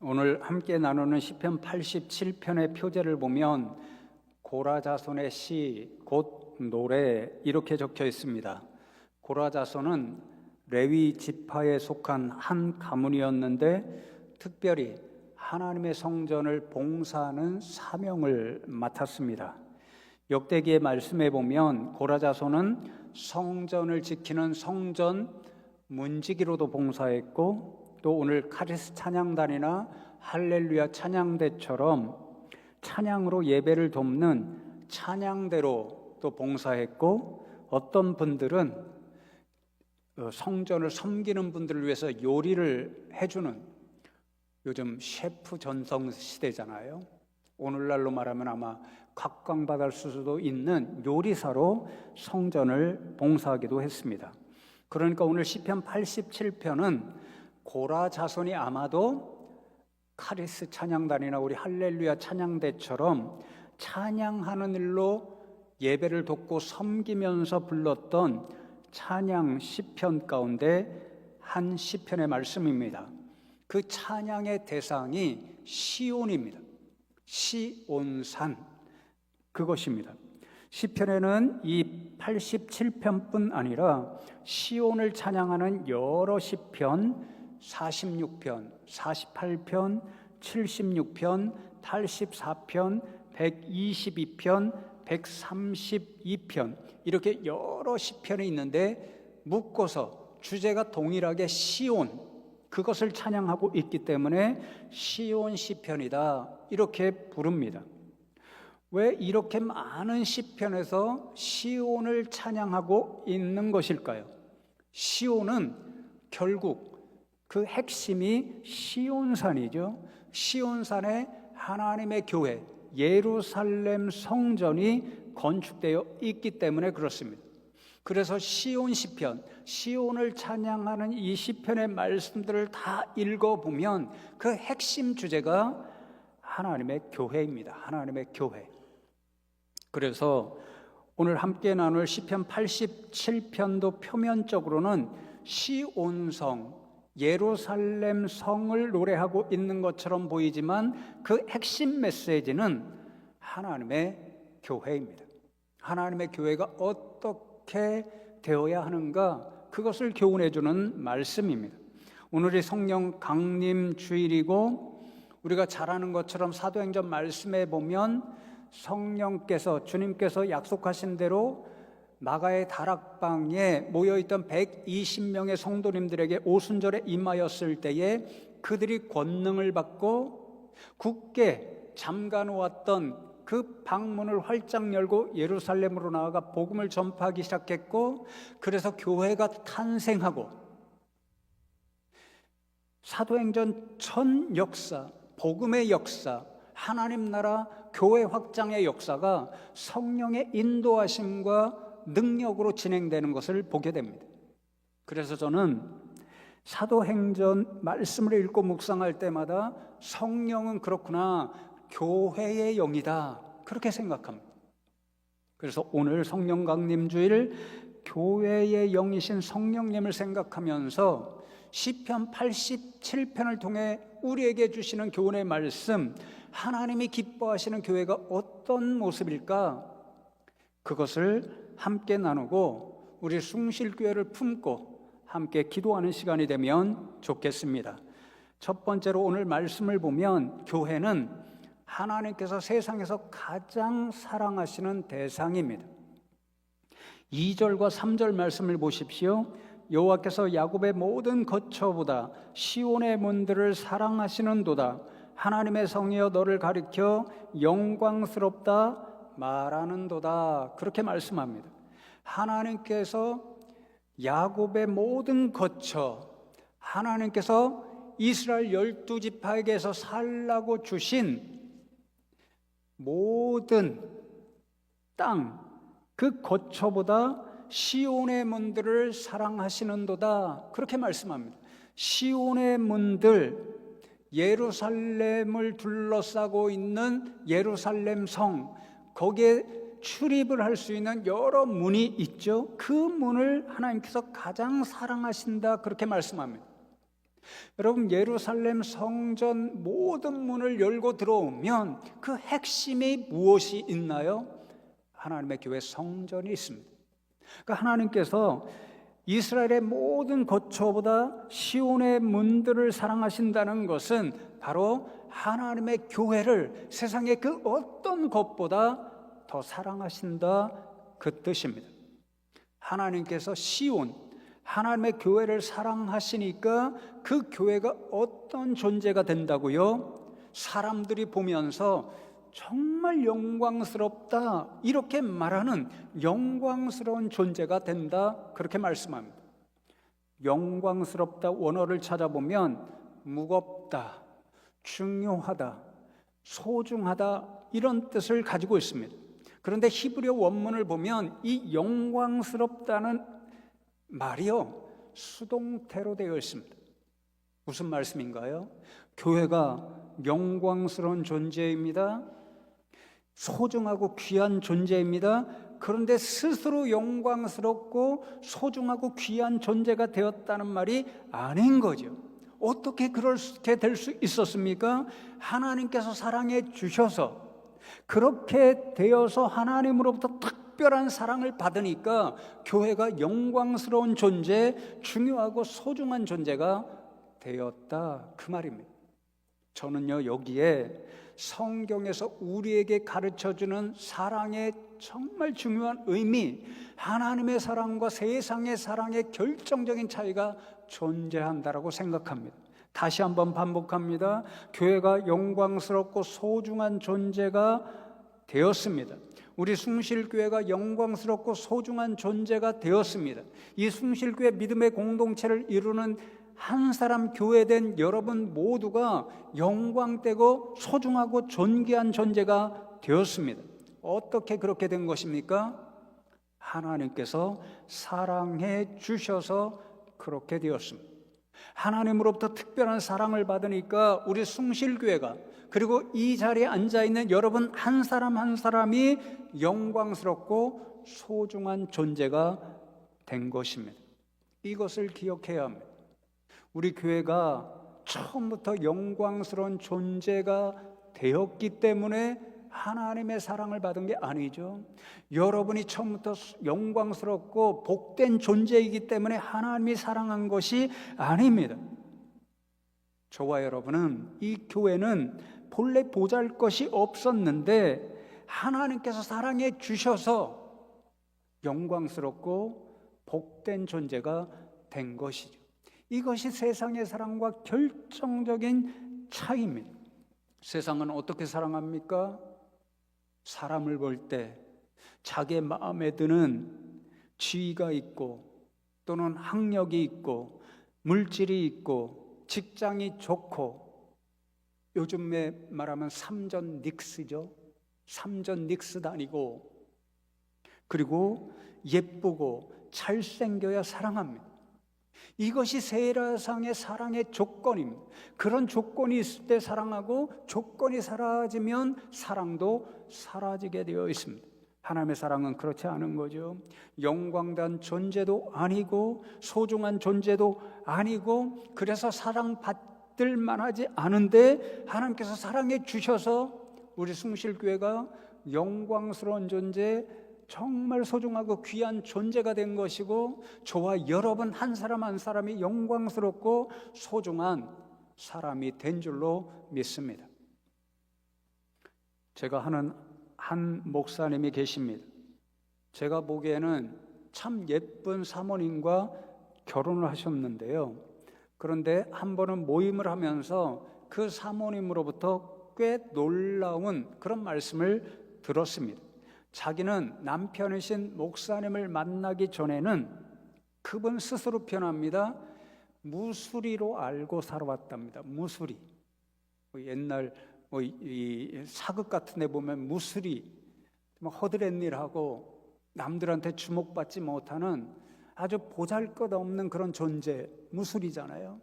오늘 함께 나누는 시편 87편의 표제를 보면 고라자손의 시, 곧 노래 이렇게 적혀 있습니다. 고라자손은 레위 지파에 속한 한 가문이었는데 특별히 하나님의 성전을 봉사하는 사명을 맡았습니다. 역대기의 말씀에 보면 고라자손은 성전을 지키는 성전 문지기로도 봉사했고, 또 오늘 카리스 찬양단이나 할렐루야 찬양대처럼 찬양으로 예배를 돕는 찬양대로 또 봉사했고, 어떤 분들은 성전을 섬기는 분들을 위해서 요리를 해주는, 요즘 셰프 전성 시대잖아요. 오늘날로 말하면 아마 각광받을 수도 있는 요리사로 성전을 봉사하기도 했습니다. 그러니까 오늘 시편 87편은 고라 자손이 아마도 카리스 찬양단이나 우리 할렐루야 찬양대처럼 찬양하는 일로 예배를 돕고 섬기면서 불렀던 찬양 시편 가운데 한 시편의 말씀입니다. 그 찬양의 대상이 시온입니다. 시온산, 그것입니다. 시편에는 이 87편뿐 아니라 시온을 찬양하는 여러 시편, 46편, 48편, 76편, 84편, 122편, 132편 이렇게 여러 시편이 있는데 묶어서 주제가 동일하게 시온, 그것을 찬양하고 있기 때문에 시온 시편이다 이렇게 부릅니다. 왜 이렇게 많은 시편에서 시온을 찬양하고 있는 것일까요? 시온은 결국 그 핵심이 시온산이죠. 시온산에 하나님의 교회 예루살렘 성전이 건축되어 있기 때문에 그렇습니다. 그래서 시온 시편, 시온을 찬양하는 이 시편의 말씀들을 다 읽어보면 그 핵심 주제가 하나님의 교회입니다. 하나님의 교회. 그래서 오늘 함께 나눌 시편 87편도 표면적으로는 시온성, 예루살렘 성을 노래하고 있는 것처럼 보이지만 그 핵심 메시지는 하나님의 교회입니다. 하나님의 교회가 어떻게 되어야 하는가, 그것을 교훈해 주는 말씀입니다. 오늘이 성령 강림 주일이고 우리가 잘 아는 것처럼 사도행전 말씀에 보면 성령께서, 주님께서 약속하신 대로 마가의 다락방에 모여있던 120명의 성도님들에게 오순절에 임하였을 때에 그들이 권능을 받고 굳게 잠가놓았던 그 방문을 활짝 열고 예루살렘으로 나아가 복음을 전파하기 시작했고, 그래서 교회가 탄생하고 사도행전 전 역사, 복음의 역사, 하나님 나라 교회 확장의 역사가 성령의 인도하심과 능력으로 진행되는 것을 보게 됩니다. 그래서 저는 사도행전 말씀을 읽고 묵상할 때마다 성령은 그렇구나, 교회의 영이다, 그렇게 생각합니다. 그래서 오늘 성령 강림 주일, 교회의 영이신 성령님을 생각하면서 시편 87편을 통해 우리에게 주시는 교훈의 말씀, 하나님이 기뻐하시는 교회가 어떤 모습일까, 그것을 함께 나누고 우리 숭실교회를 품고 함께 기도하는 시간이 되면 좋겠습니다. 첫 번째로 오늘 말씀을 보면 교회는 하나님께서 세상에서 가장 사랑하시는 대상입니다. 2절과 3절 말씀을 보십시오. 여호와께서 야곱의 모든 거처보다 시온의 문들을 사랑하시는도다. 하나님의 성이여 너를 가리켜 영광스럽다 말하는도다, 그렇게 말씀합니다. 하나님께서 야곱의 모든 거처, 하나님께서 이스라엘 12지파에게서 살라고 주신 모든 땅, 그 거처보다 시온의 문들을 사랑하시는도다, 그렇게 말씀합니다. 시온의 문들, 예루살렘을 둘러싸고 있는 예루살렘 성, 거기에 출입을 할 수 있는 여러 문이 있죠. 그 문을 하나님께서 가장 사랑하신다, 그렇게 말씀합니다. 여러분, 예루살렘 성전 모든 문을 열고 들어오면 그 핵심이 무엇이 있나요? 하나님의 교회 성전이 있습니다. 그러니까 하나님께서 이스라엘의 모든 거처보다 시온의 문들을 사랑하신다는 것은 바로 하나님의 교회를 세상의 그 어떤 것보다 더 사랑하신다, 그 뜻입니다. 하나님께서 시온, 하나님의 교회를 사랑하시니까 그 교회가 어떤 존재가 된다고요? 사람들이 보면서 정말 영광스럽다, 이렇게 말하는 영광스러운 존재가 된다, 그렇게 말씀합니다. 영광스럽다 원어를 찾아보면 무겁다, 중요하다, 소중하다, 이런 뜻을 가지고 있습니다. 그런데 히브리어 원문을 보면 이 영광스럽다는 말이요, 수동태로 되어 있습니다. 무슨 말씀인가요? 교회가 영광스러운 존재입니다. 소중하고 귀한 존재입니다. 그런데 스스로 영광스럽고 소중하고 귀한 존재가 되었다는 말이 아닌 거죠. 어떻게 그렇게 될 수 있었습니까? 하나님께서 사랑해 주셔서, 그렇게 되어서 하나님으로부터 특별한 사랑을 받으니까 교회가 영광스러운 존재, 중요하고 소중한 존재가 되었다, 그 말입니다. 저는요, 여기에 성경에서 우리에게 가르쳐주는 사랑의 정말 중요한 의미, 하나님의 사랑과 세상의 사랑의 결정적인 차이가 존재한다라고 생각합니다. 다시 한번 반복합니다. 교회가 영광스럽고 소중한 존재가 되었습니다. 우리 숭실교회가 영광스럽고 소중한 존재가 되었습니다. 이 숭실교회 믿음의 공동체를 이루는 한 사람 교회된 여러분 모두가 영광되고 소중하고 존귀한 존재가 되었습니다. 어떻게 그렇게 된 것입니까? 하나님께서 사랑해 주셔서 그렇게 되었습니다. 하나님으로부터 특별한 사랑을 받으니까 우리 숭실교회가, 그리고 이 자리에 앉아있는 여러분 한 사람 한 사람이 영광스럽고 소중한 존재가 된 것입니다. 이것을 기억해야 합니다. 우리 교회가 처음부터 영광스러운 존재가 되었기 때문에 하나님의 사랑을 받은 게 아니죠. 여러분이 처음부터 영광스럽고 복된 존재이기 때문에 하나님이 사랑한 것이 아닙니다. 저와 여러분은, 이 교회는 본래 보잘것이 없었는데 하나님께서 사랑해 주셔서 영광스럽고 복된 존재가 된 것이죠. 이것이 세상의 사랑과 결정적인 차이입니다. 세상은 어떻게 사랑합니까? 사람을 볼 때 자기의 마음에 드는 지위가 있고, 또는 학력이 있고, 물질이 있고, 직장이 좋고, 요즘에 말하면 삼전 닉스죠. 삼전 닉스 다니고, 그리고 예쁘고 잘생겨야 사랑합니다. 이것이 세상의 사랑의 조건입니다. 그런 조건이 있을 때 사랑하고, 조건이 사라지면 사랑도 사라지게 되어 있습니다. 하나님의 사랑은 그렇지 않은 거죠. 영광된 존재도 아니고 소중한 존재도 아니고, 그래서 사랑받을 만하지 않은데 하나님께서 사랑해 주셔서 우리 숭실교회가 영광스러운 존재, 정말 소중하고 귀한 존재가 된 것이고, 저와 여러분 한 사람 한 사람이 영광스럽고 소중한 사람이 된 줄로 믿습니다. 제가 하는 한 목사님이 계십니다. 제가 보기에는 참 예쁜 사모님과 결혼을 하셨는데요. 그런데 한 번은 모임을 하면서 그 사모님으로부터 꽤 놀라운 그런 말씀을 들었습니다. 자기는 남편이신 목사님을 만나기 전에는, 그분 스스로 표현합니다, 무수리로 알고 살아왔답니다. 무수리. 옛날 이 사극 같은 데 보면 무수리, 허드렛 일하고 남들한테 주목받지 못하는 아주 보잘것없는 그런 존재, 무수리잖아요.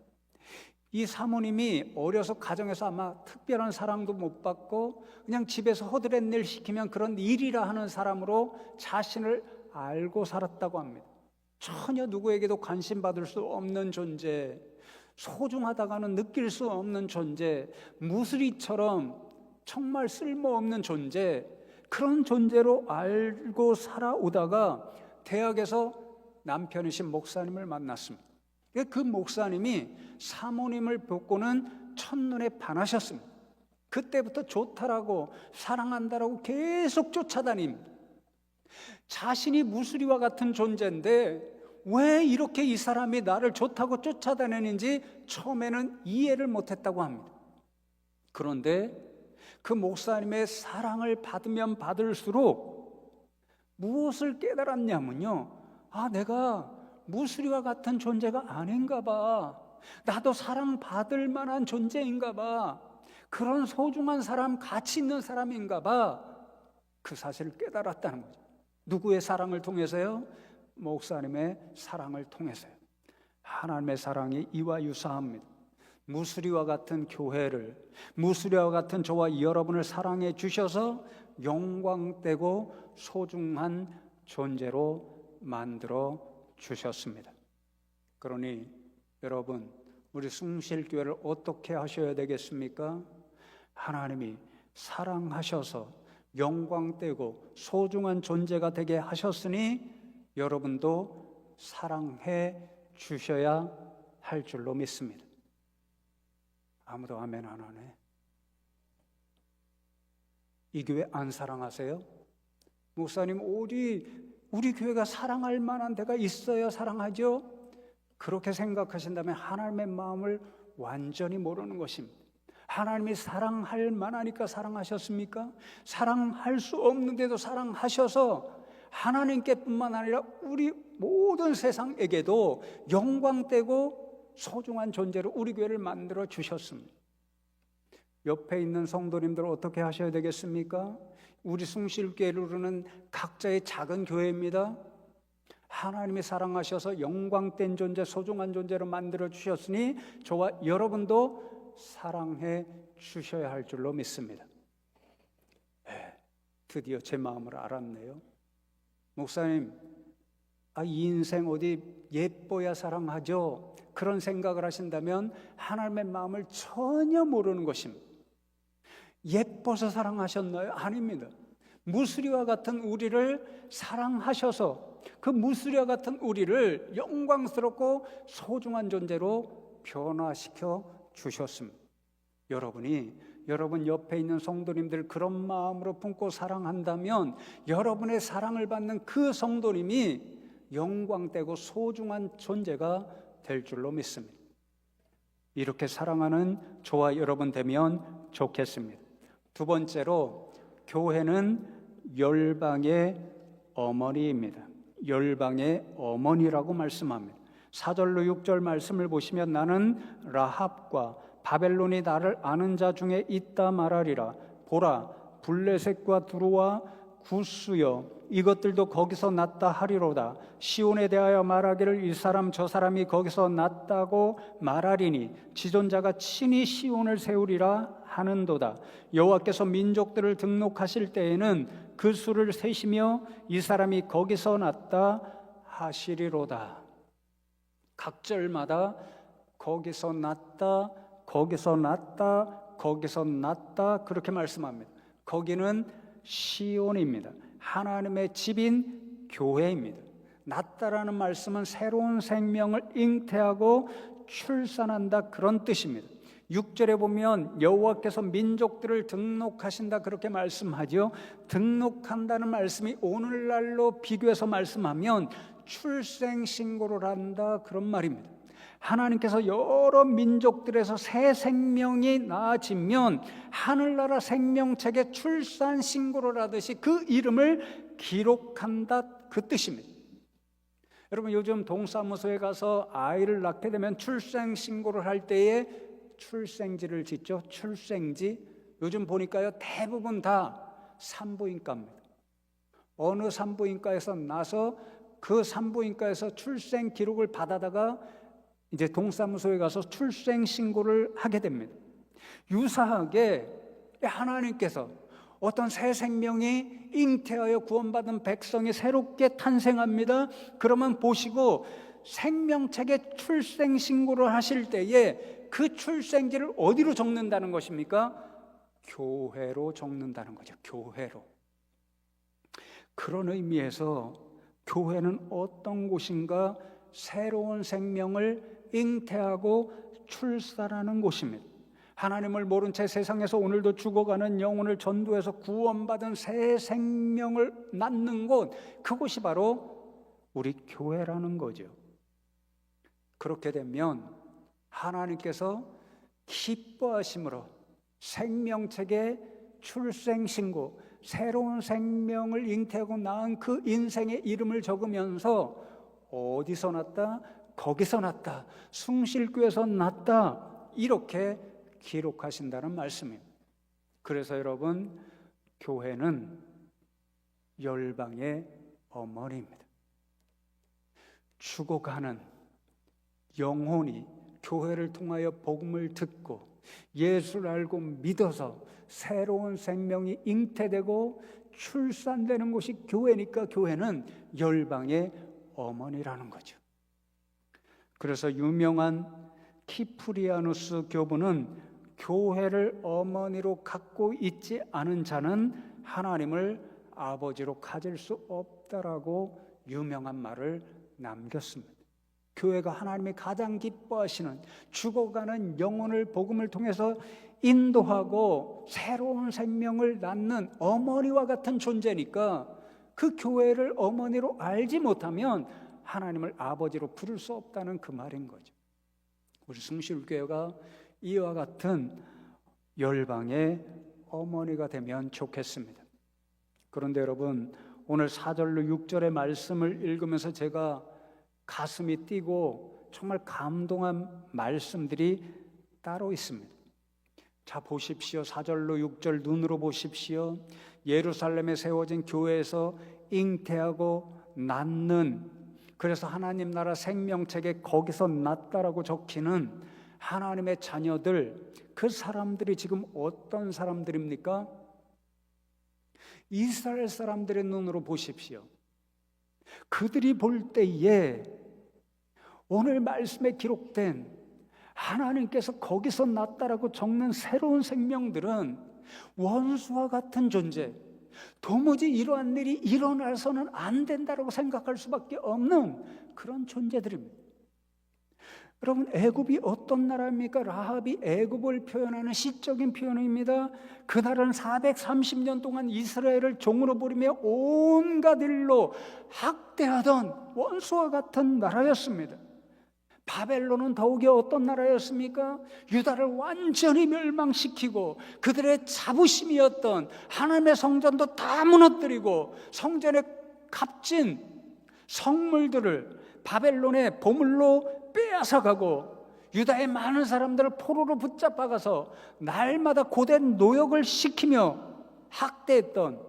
이 사모님이 어려서 가정에서 아마 특별한 사랑도 못 받고 그냥 집에서 허드렛 일 시키면 그런 일이라 하는 사람으로 자신을 알고 살았다고 합니다. 전혀 누구에게도 관심 받을 수 없는 존재, 소중하다가는 느낄 수 없는 존재, 무수리처럼 정말 쓸모없는 존재, 그런 존재로 알고 살아오다가 대학에서 남편이신 목사님을 만났습니다. 그 목사님이 사모님을 보고는 첫눈에 반하셨습니다. 그때부터 좋다라고 사랑한다라고 계속 쫓아다닙니다. 자신이 무수리와 같은 존재인데 왜 이렇게 이 사람이 나를 좋다고 쫓아다니는지 처음에는 이해를 못했다고 합니다. 그런데 그 목사님의 사랑을 받으면 받을수록 무엇을 깨달았냐면요, 내가 무수리와 같은 존재가 아닌가 봐, 나도 사랑받을 만한 존재인가 봐, 그런 소중한 사람, 가치 있는 사람인가 봐, 그 사실을 깨달았다는 거죠. 누구의 사랑을 통해서요? 목사님의 사랑을 통해서요. 하나님의 사랑이 이와 유사합니다. 무수리와 같은 교회를, 무수리와 같은 저와 여러분을 사랑해 주셔서 영광되고 소중한 존재로 만들어 주셨습니다. 그러니 여러분, 우리 숭실교회를 어떻게 하셔야 되겠습니까? 하나님이 사랑하셔서 영광되고 소중한 존재가 되게 하셨으니 여러분도 사랑해 주셔야 할 줄로 믿습니다. 아무도 아멘 안 하네. 이 교회 안 사랑하세요? 목사님, 우리 교회가 사랑할 만한 데가 있어야 사랑하죠? 그렇게 생각하신다면 하나님의 마음을 완전히 모르는 것입니다. 하나님이 사랑할 만하니까 사랑하셨습니까? 사랑할 수 없는데도 사랑하셔서 하나님께뿐만 아니라 우리 모든 세상에게도 영광되고 소중한 존재로 우리 교회를 만들어 주셨습니다. 옆에 있는 성도님들 어떻게 하셔야 되겠습니까? 우리 숭실교회로는 각자의 작은 교회입니다. 하나님이 사랑하셔서 영광된 존재, 소중한 존재로 만들어 주셨으니 저와 여러분도 사랑해 주셔야 할 줄로 믿습니다. 드디어 제 마음을 알았네요. 목사님, 이 인생 어디 예뻐야 사랑하죠? 그런 생각을 하신다면 하나님의 마음을 전혀 모르는 것입니다. 예뻐서 사랑하셨나요? 아닙니다. 무수리와 같은 우리를 사랑하셔서 그 무수리와 같은 우리를 영광스럽고 소중한 존재로 변화시켜 주셨습니다. 여러분 옆에 있는 성도님들 그런 마음으로 품고 사랑한다면 여러분의 사랑을 받는 그 성도님이 영광되고 소중한 존재가 될 줄로 믿습니다. 이렇게 사랑하는 저와 여러분 되면 좋겠습니다. 두 번째로, 교회는 열방의 어머니입니다. 열방의 어머니라고 말씀합니다. 4절로 6절 말씀을 보시면 나는 라합과 바벨론이 나를 아는 자 중에 있다 말하리라. 보라, 블레셋과 두루와 구스여 이것들도 거기서 났다 하리로다. 시온에 대하여 말하기를 이 사람 저 사람이 거기서 났다고 말하리니 지존자가 친히 시온을 세우리라 하는도다. 여호와께서 민족들을 등록하실 때에는 그 수를 세시며 이 사람이 거기서 났다 하시리로다. 각 절마다 거기서 났다, 거기서 났다, 거기서 났다 그렇게 말씀합니다. 거기는 시온입니다. 하나님의 집인 교회입니다. 났다라는 말씀은 새로운 생명을 잉태하고 출산한다 그런 뜻입니다. 6절에 보면 여호와께서 민족들을 등록하신다 그렇게 말씀하죠. 등록한다는 말씀이 오늘날로 비교해서 말씀하면 출생신고를 한다 그런 말입니다. 하나님께서 여러 민족들에서 새 생명이 나아지면 하늘나라 생명책에 출산신고를 하듯이 그 이름을 기록한다 그 뜻입니다. 여러분, 요즘 동사무소에 가서 아이를 낳게 되면 출생신고를 할 때에 출생지를 짓죠. 출생지. 요즘 보니까요 대부분 다 산부인과입니다. 어느 산부인과에서 나서 그 산부인과에서 출생 기록을 받아다가 이제 동사무소에 가서 출생 신고를 하게 됩니다. 유사하게 하나님께서 어떤 새 생명이 잉태하여 구원받은 백성이 새롭게 탄생합니다. 그러면 보시고 생명책에 출생신고를 하실 때에 그 출생지를 어디로 적는다는 것입니까? 교회로 적는다는 거죠. 교회로. 그런 의미에서 교회는 어떤 곳인가? 새로운 생명을 잉태하고 출산하는 곳입니다. 하나님을 모른 채 세상에서 오늘도 죽어가는 영혼을 전도해서 구원받은 새 생명을 낳는 곳, 그곳이 바로 우리 교회라는 거죠. 그렇게 되면 하나님께서 기뻐하심으로 생명책에 출생신고, 새로운 생명을 잉태하고 낳은 그 인생의 이름을 적으면서 어디서 났다? 거기서 났다. 숭실교에서 났다. 이렇게 기록하신다는 말씀입니다. 그래서 여러분, 교회는 열방의 어머니입니다. 죽어가는 영혼이 교회를 통하여 복음을 듣고 예수를 알고 믿어서 새로운 생명이 잉태되고 출산되는 곳이 교회니까 교회는 열방의 어머니라는 거죠. 그래서 유명한 키프리아누스 교부는 교회를 어머니로 갖고 있지 않은 자는 하나님을 아버지로 가질 수 없다라고 유명한 말을 남겼습니다. 교회가 하나님이 가장 기뻐하시는 죽어가는 영혼을 복음을 통해서 인도하고 새로운 생명을 낳는 어머니와 같은 존재니까 그 교회를 어머니로 알지 못하면 하나님을 아버지로 부를 수 없다는 그 말인 거죠. 우리 숭실교회가 이와 같은 열방의 어머니가 되면 좋겠습니다. 그런데 여러분, 오늘 4절로 6절의 말씀을 읽으면서 제가 가슴이 뛰고 정말 감동한 말씀들이 따로 있습니다. 자, 보십시오. 4절로 6절 눈으로 보십시오. 예루살렘에 세워진 교회에서 잉태하고 낳는, 그래서 하나님 나라 생명책에 거기서 낳다라고 적히는 하나님의 자녀들, 그 사람들이 지금 어떤 사람들입니까? 이스라엘 사람들의 눈으로 보십시오. 그들이 볼 때에 오늘 말씀에 기록된 하나님께서 거기서 낳다라고 적는 새로운 생명들은 원수와 같은 존재, 도무지 이러한 일이 일어나서는 안 된다고 생각할 수밖에 없는 그런 존재들입니다. 여러분, 애굽이 어떤 나라입니까? 라합이 애굽을 표현하는 시적인 표현입니다. 그 나라는 430년 동안 이스라엘을 종으로 부리며 온갖 일로 학대하던 원수와 같은 나라였습니다. 바벨론은 더욱이 어떤 나라였습니까? 유다를 완전히 멸망시키고 그들의 자부심이었던 하나님의 성전도 다 무너뜨리고 성전에 값진 성물들을 바벨론의 보물로 빼앗아가고 유다의 많은 사람들을 포로로 붙잡아가서 날마다 고된 노역을 시키며 학대했던,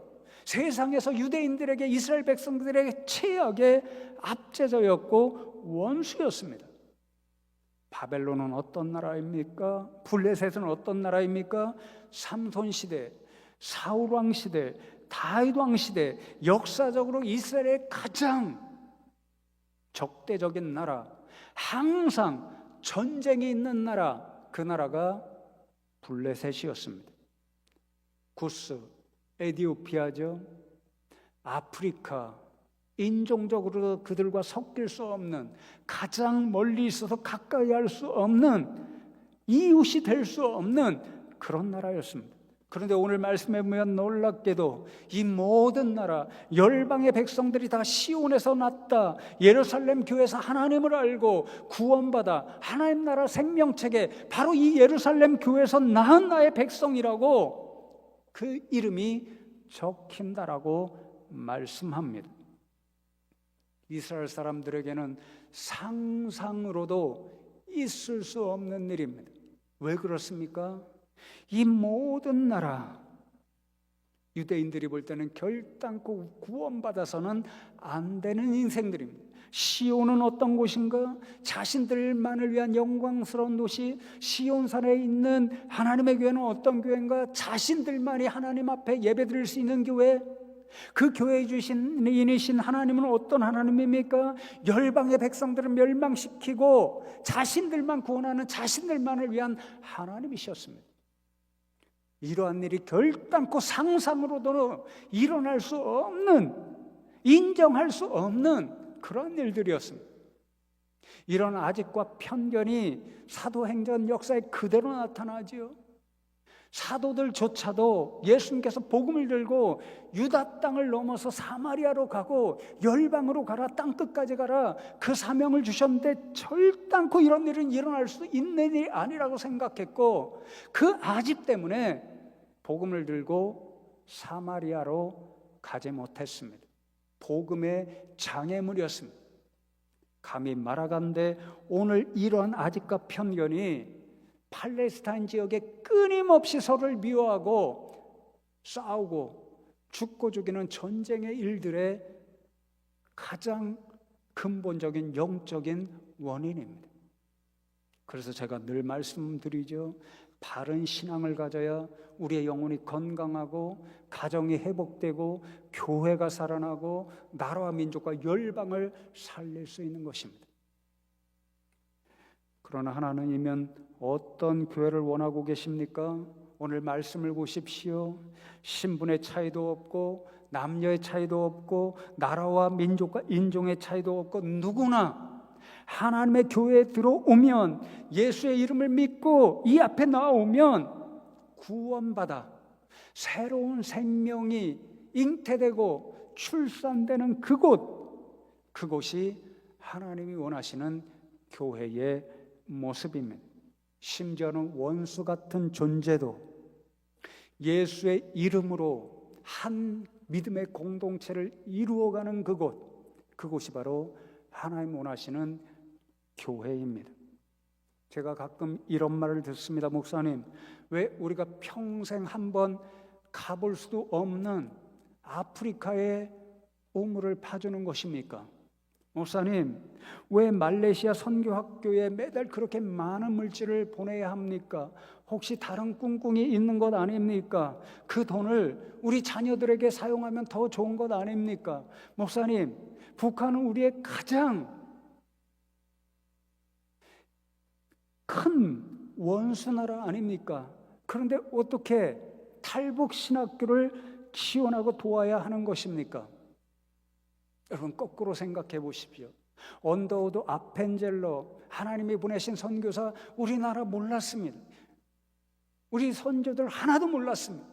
세상에서 유대인들에게, 이스라엘 백성들에게 최악의 압제자였고 원수였습니다. 바벨론은 어떤 나라입니까? 블레셋은 어떤 나라입니까? 삼손 시대, 사울 왕 시대, 다윗 왕 시대, 역사적으로 이스라엘의 가장 적대적인 나라, 항상 전쟁이 있는 나라, 그 나라가 블레셋이었습니다. 구스, 에디오피아죠. 아프리카, 인종적으로 그들과 섞일 수 없는, 가장 멀리 있어서 가까이 할 수 없는, 이웃이 될 수 없는 그런 나라였습니다. 그런데 오늘 말씀에 보면 놀랍게도 이 모든 나라, 열방의 백성들이 다 시온에서 났다, 예루살렘 교회에서 하나님을 알고 구원받아 하나님 나라 생명책에 바로 이 예루살렘 교회에서 낳은 나의 백성이라고 그 이름이 적힌다라고 말씀합니다. 이스라엘 사람들에게는 상상으로도 있을 수 없는 일입니다. 왜 그렇습니까? 이 모든 나라, 유대인들이 볼 때는 결단코 구원받아서는 안 되는 인생들입니다. 시온은 어떤 곳인가? 자신들만을 위한 영광스러운 도시, 시온산에 있는 하나님의 교회는 어떤 교회인가? 자신들만이 하나님 앞에 예배드릴 수 있는 교회, 그 교회 주인이신 하나님은 어떤 하나님입니까? 열방의 백성들을 멸망시키고 자신들만 구원하는, 자신들만을 위한 하나님이셨습니다. 이러한 일이 결단코 상상으로도 일어날 수 없는, 인정할 수 없는 그런 일들이었습니다. 이런 아집과 편견이 사도행전 역사에 그대로 나타나지요. 사도들조차도 예수님께서 복음을 들고 유다 땅을 넘어서 사마리아로 가고 열방으로 가라, 땅끝까지 가라, 그 사명을 주셨는데 절단코 이런 일은 일어날 수 있는 일이 아니라고 생각했고, 그 아집 때문에 복음을 들고 사마리아로 가지 못했습니다. 복음의 장애물이었습니다. 감히 말하건대 오늘 이러한 아집과 편견이 팔레스타인 지역에 끊임없이 서로를 미워하고 싸우고 죽고 죽이는 전쟁의 일들의 가장 근본적인 영적인 원인입니다. 그래서 제가 늘 말씀드리죠. 바른 신앙을 가져야 우리의 영혼이 건강하고 가정이 회복되고 교회가 살아나고 나라와 민족과 열방을 살릴 수 있는 것입니다. 그러나 하나님이면 어떤 교회를 원하고 계십니까? 오늘 말씀을 보십시오. 신분의 차이도 없고 남녀의 차이도 없고 나라와 민족과 인종의 차이도 없고 누구나 하나님의 교회에 들어오면, 예수의 이름을 믿고 이 앞에 나오면 구원받아 새로운 생명이 잉태되고 출산되는 그곳이 하나님이 원하시는 교회의 모습입니다. 심지어는 원수 같은 존재도 예수의 이름으로 한 믿음의 공동체를 이루어가는 그곳이 바로 하나님 원하시는 교회입니다. 제가 가끔 이런 말을 듣습니다. 목사님, 왜 우리가 평생 한번 가볼 수도 없는 아프리카의 우물을 파주는 것입니까? 목사님, 왜 말레이시아 선교학교에 매달 그렇게 많은 물질을 보내야 합니까? 혹시 다른 꿍꿍이 있는 것 아닙니까? 그 돈을 우리 자녀들에게 사용하면 더 좋은 것 아닙니까? 목사님, 북한은 우리의 가장 큰 원수나라 아닙니까? 그런데 어떻게 탈북 신학교를 지원하고 도와야 하는 것입니까? 여러분, 거꾸로 생각해 보십시오. 언더우드 아펜젤러, 하나님이 보내신 선교사, 우리나라 몰랐습니다. 우리 선조들 하나도 몰랐습니다.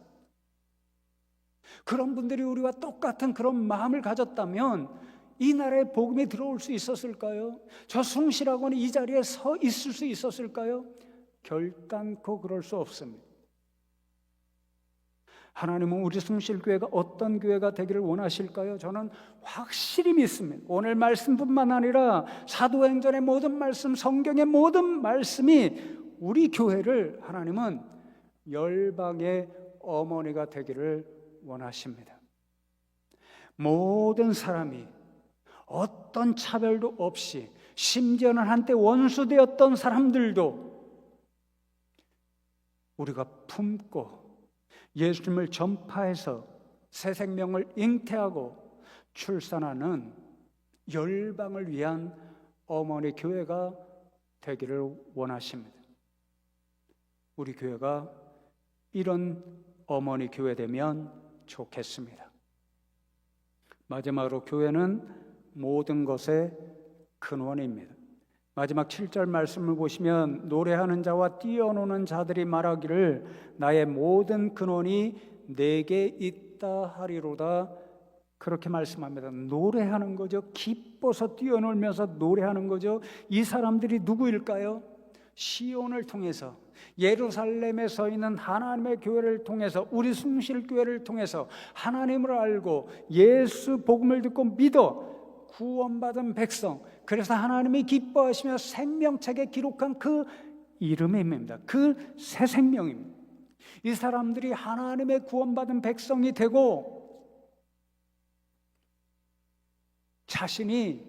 그런 분들이 우리와 똑같은 그런 마음을 가졌다면 이 나라에 복음이 들어올 수 있었을까요? 저 숭실학원이 이 자리에 서 있을 수 있었을까요? 결단코 그럴 수 없습니다. 하나님은 우리 숭실교회가 어떤 교회가 되기를 원하실까요? 저는 확실히 믿습니다. 오늘 말씀뿐만 아니라 사도행전의 모든 말씀, 성경의 모든 말씀이 우리 교회를 하나님은 열방의 어머니가 되기를 원하십니다. 모든 사람이 어떤 차별도 없이, 심지어는 한때 원수되었던 사람들도 우리가 품고 예수님을 전파해서 새 생명을 잉태하고 출산하는 열방을 위한 어머니 교회가 되기를 원하십니다. 우리 교회가 이런 어머니 교회 되면 좋겠습니다. 마지막으로 교회는 모든 것의 근원입니다. 마지막 7절 말씀을 보시면 노래하는 자와 뛰어노는 자들이 말하기를 나의 모든 근원이 내게 있다 하리로다. 그렇게 말씀합니다. 노래하는 거죠. 기뻐서 뛰어놀면서 노래하는 거죠. 이 사람들이 누구일까요? 시온을 통해서, 예루살렘에 서 있는 하나님의 교회를 통해서, 우리 숭실교회를 통해서 하나님을 알고 예수 복음을 듣고 믿어 구원받은 백성, 그래서 하나님이 기뻐하시며 생명책에 기록한 그 이름입니다. 그 새 생명입니다. 이 사람들이 하나님의 구원받은 백성이 되고 자신이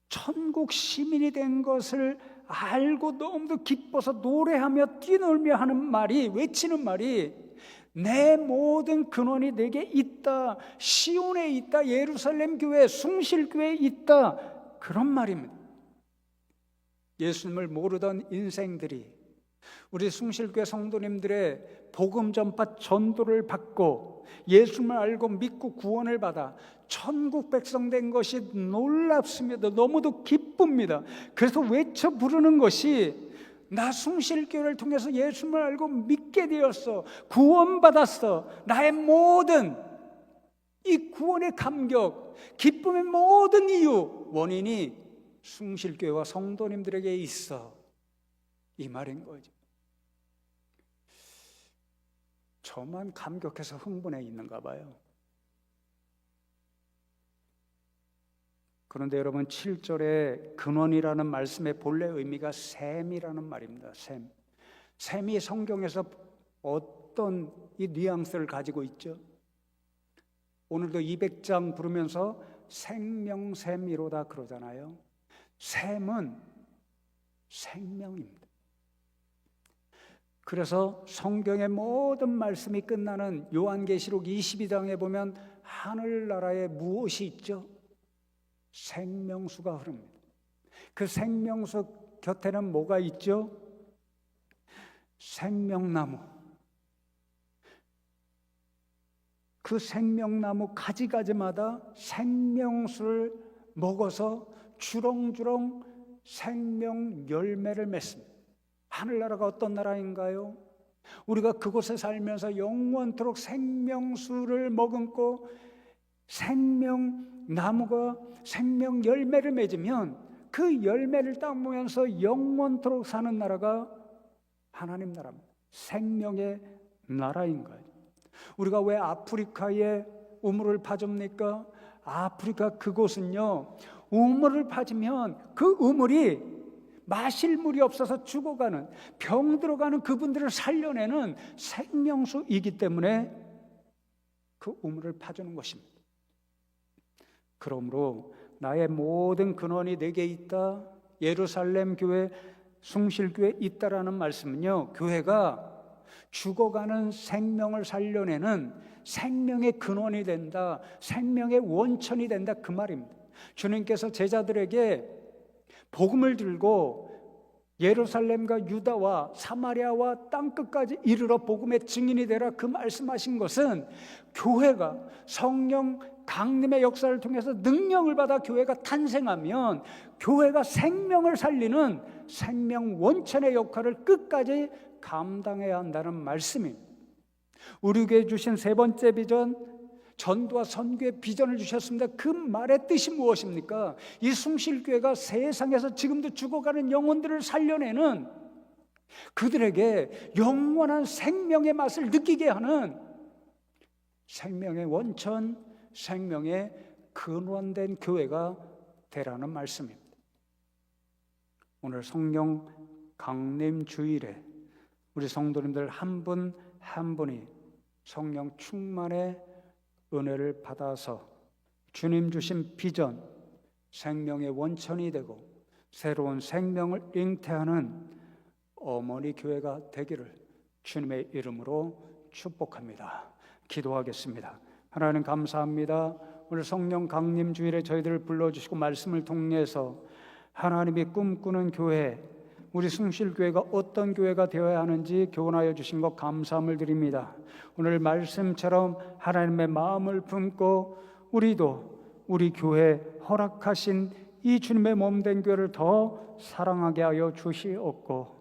천국 시민이 된 것을 알고 너무도 기뻐서 노래하며 뛰놀며 하는 말이, 외치는 말이 내 모든 근원이 내게 있다. 시온에 있다. 예루살렘 교회, 숭실교회에 있다. 그런 말입니다. 예수님을 모르던 인생들이 우리 숭실교회 성도님들의 복음 전파 전도를 받고 예수님을 알고 믿고 구원을 받아 천국 백성 된 것이 놀랍습니다. 너무도 기쁩니다. 그래서 외쳐 부르는 것이 나 숭실교회를 통해서 예수님을 알고 믿게 되었어. 구원받았어. 나의 모든 이 구원의 감격, 기쁨의 모든 이유, 원인이 숭실교회와 성도님들에게 있어. 이 말인 거죠. 저만 감격해서 흥분해 있는가 봐요. 그런데 여러분 7절에 근원이라는 말씀의 본래 의미가 샘이라는 말입니다. 샘. 샘이 성경에서 어떤 이 뉘앙스를 가지고 있죠? 오늘도 200장 부르면서 생명샘이로다 그러잖아요. 샘은 생명입니다. 그래서 성경의 모든 말씀이 끝나는 요한계시록 22장에 보면 하늘나라에 무엇이 있죠? 생명수가 흐릅니다. 그 생명수 곁에는 뭐가 있죠? 생명나무. 그 생명나무 가지가지마다 생명수를 먹어서 주렁주렁 생명 열매를 맺습니다. 하늘나라가 어떤 나라인가요? 우리가 그곳에 살면서 영원토록 생명수를 머금고 생명나무가 생명 열매를 맺으면 그 열매를 따먹으면서 영원토록 사는 나라가 하나님 나라입니다. 생명의 나라인 거예요. 우리가 왜 아프리카에 우물을 파줍니까? 아프리카 그곳은요, 우물을 파주면 그 우물이 마실 물이 없어서 죽어가는, 병 들어가는 그분들을 살려내는 생명수이기 때문에 그 우물을 파주는 것입니다. 그러므로 나의 모든 근원이 내게 있다, 예루살렘 교회, 숭실교회에 있다라는 말씀은요, 교회가 죽어가는 생명을 살려내는 생명의 근원이 된다, 생명의 원천이 된다, 그 말입니다. 주님께서 제자들에게 복음을 들고 예루살렘과 유다와 사마리아와 땅끝까지 이르러 복음의 증인이 되라, 그 말씀하신 것은 교회가 성령 강림의 역사를 통해서 능력을 받아 교회가 탄생하면 교회가 생명을 살리는 생명 원천의 역할을 끝까지 감당해야 한다는 말씀입니다. 우리에게 주신 세 번째 비전, 전도와 선교의 비전을 주셨습니다. 그 말의 뜻이 무엇입니까? 이 숭실교회가 세상에서 지금도 죽어가는 영혼들을 살려내는, 그들에게 영원한 생명의 맛을 느끼게 하는 생명의 원천, 생명의 근원된 교회가 되라는 말씀입니다. 오늘 성령 강림 주일에 우리 성도님들 한 분 한 분이 성령 충만의 은혜를 받아서 주님 주신 비전, 생명의 원천이 되고 새로운 생명을 잉태하는 어머니 교회가 되기를 주님의 이름으로 축복합니다. 기도하겠습니다. 하나님 감사합니다. 오늘 성령 강림 주일에 저희들을 불러주시고 말씀을 통해서 하나님이 꿈꾸는 교회, 우리 숭실교회가 어떤 교회가 되어야 하는지 교훈하여 주신 것 감사함을 드립니다. 오늘 말씀처럼 하나님의 마음을 품고 우리도 우리 교회 허락하신 이 주님의 몸된 교회를 더 사랑하게 하여 주시옵고,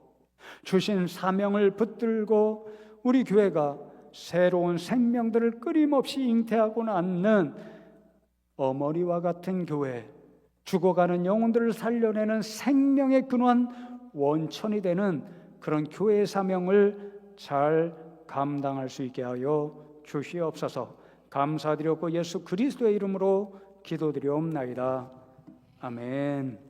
주신 사명을 붙들고 우리 교회가 새로운 생명들을 끊임없이 잉태하고 낳는 어머니와 같은 교회, 죽어가는 영혼들을 살려내는 생명의 근원, 원천이 되는 그런 교회의 사명을 잘 감당할 수 있게 하여 주시옵소서. 감사드렸고 예수 그리스도의 이름으로 기도드리옵나이다. 아멘.